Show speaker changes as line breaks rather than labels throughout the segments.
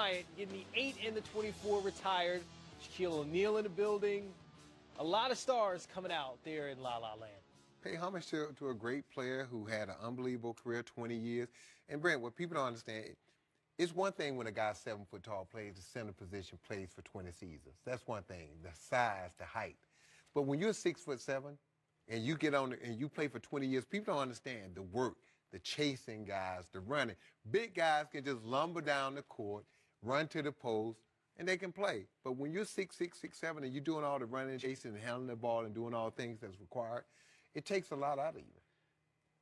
Bryant getting the 8 and the 24 retired. Shaquille O'Neal in the building. A lot of stars coming out there in La La Land.
Pay homage to a great player who had an unbelievable career, 20 years. And Brent, what people don't understand, it's one thing when a guy 7 foot tall plays the center position, plays for 20 seasons. That's one thing, the size, the height. But when you're 6'7" and you get on and you play for 20 years, people don't understand the work, the chasing guys, the running. Big guys can just lumber down the court, run to the post, and they can play. But when you're 6'6", 6'7", and you're doing all the running, chasing, and handling the ball and doing all the things that's required, it takes a lot out of you.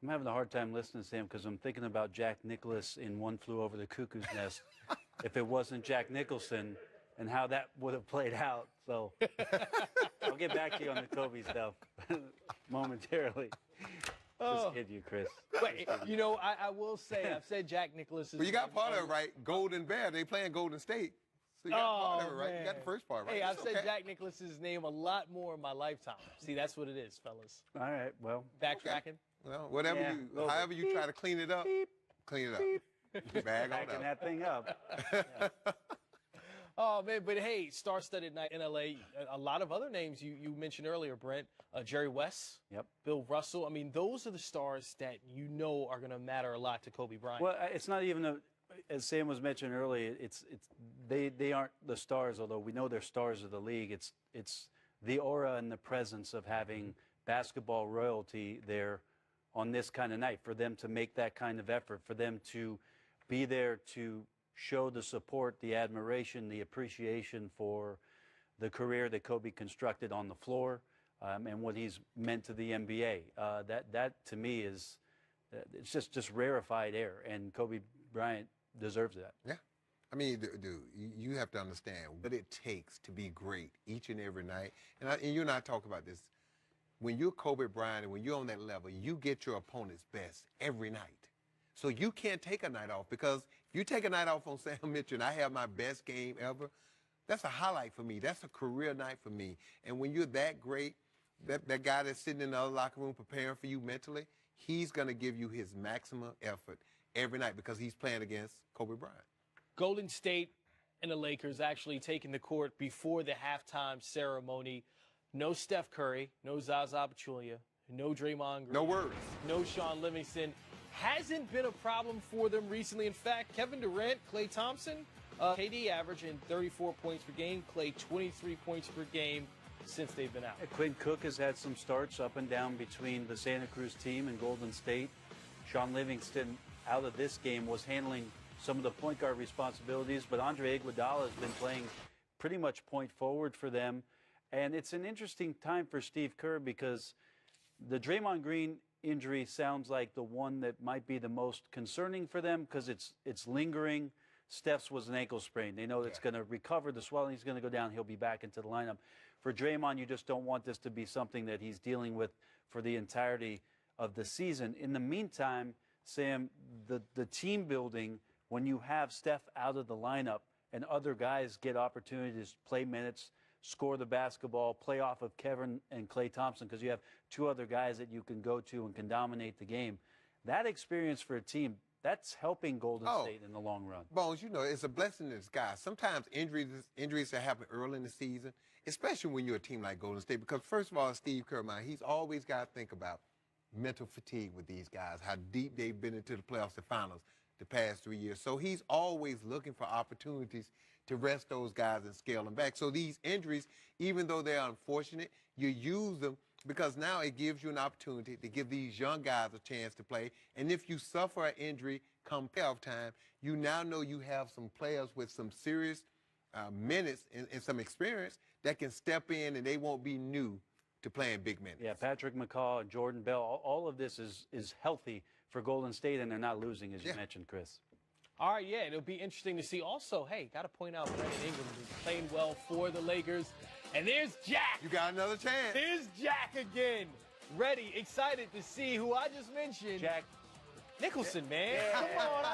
I'm having a hard time listening to Sam because I'm thinking about Jack Nicklaus in One Flew Over the Cuckoo's Nest. If it wasn't Jack Nicholson and how that would have played out. So I'll get back to you on the Kobe stuff momentarily. Just kid you, Chris.
But, you know, I will say, I've said Jack Nicklaus is...
Well, you got part of it right. Golden Bear, they playing Golden State. So you got part of it right.
Man.
You got the first part right.
Hey, I've
It's
said
okay.
Jack Nicklaus's name a lot more in my lifetime. See, that's what it is, fellas.
All right, well.
Backtracking.
Well, whatever
Yeah,
however you try to clean it up, clean it up. Bag on
Backing
up.
that thing up.
Oh, man, but hey, star-studded night in L.A. A lot of other names you mentioned earlier, Brent. Jerry West,
Yep.
Bill Russell. I mean, those are the stars that you know are going to matter a lot to Kobe Bryant.
Well, it's not even as Sam was mentioning earlier, they aren't the stars, although we know they're stars of the league. It's the aura and the presence of having basketball royalty there on this kind of night, for them to make that kind of effort, for them to be there to show the support, the admiration, the appreciation for the career that Kobe constructed on the floor, and what he's meant to the NBA. That to me is it's just rarefied air, and Kobe Bryant deserves that.
Yeah. I mean, dude, you have to understand what it takes to be great each and every night. And you and I talk about this. When you're Kobe Bryant and when you're on that level, you get your opponent's best every night. So you can't take a night off, because if you take a night off on Sam Mitchell and I have my best game ever, that's a highlight for me. That's a career night for me. And when you're that great, that guy that's sitting in the other locker room preparing for you mentally, he's going to give you his maximum effort every night because he's playing against Kobe Bryant.
Golden State and the Lakers actually taking the court before the halftime ceremony. No Steph Curry, no Zaza Pachulia, no Draymond Green.
No words.
No Sean Livingston. Hasn't been a problem for them recently. In fact, Kevin Durant, Klay Thompson, KD averaging 34 points per game, Klay 23 points per game since they've been out.
Quinn Cook has had some starts up and down between the Santa Cruz team and Golden State. Sean Livingston, out of this game, was handling some of the point guard responsibilities, but Andre Iguodala has been playing pretty much point forward for them. And it's an interesting time for Steve Kerr, because the Draymond Green injury sounds like the one that might be the most concerning for them, because it's lingering. Steph's was an ankle sprain. They know it's going to recover. The swelling's going to go down. He'll be back into the lineup. For Draymond, you just don't want this to be something that he's dealing with for the entirety of the season. In the meantime, Sam, the team building, when you have Steph out of the lineup and other guys get opportunities to play minutes, score the basketball, play off of Kevin and Klay Thompson, because you have two other guys that you can go to and can dominate the game. That experience for a team, that's helping Golden State in the long run.
Bones, you know, it's a blessing in disguise. Sometimes injuries that happen early in the season, especially when you're a team like Golden State, because first of all, Steve Kerr, man, he's always got to think about mental fatigue with these guys, how deep they've been into the playoffs, the finals, the past 3 years. So he's always looking for opportunities to rest those guys and scale them back. So these injuries, even though they're unfortunate, you use them because now it gives you an opportunity to give these young guys a chance to play. And if you suffer an injury come playoff time, you now know you have some players with some serious minutes and some experience that can step in, and they won't be new to playing big minutes.
Yeah, Patrick McCaw and Jordan Bell, all of this is healthy for Golden State, and they're not losing, as you mentioned, Chris.
All right, yeah, it'll be interesting to see. Also, hey, got to point out Brandon Ingram is playing well for the Lakers. And there's Jack.
You got another chance.
There's Jack again. Ready, excited to see who I just mentioned.
Jack
Nicholson, man. Come on.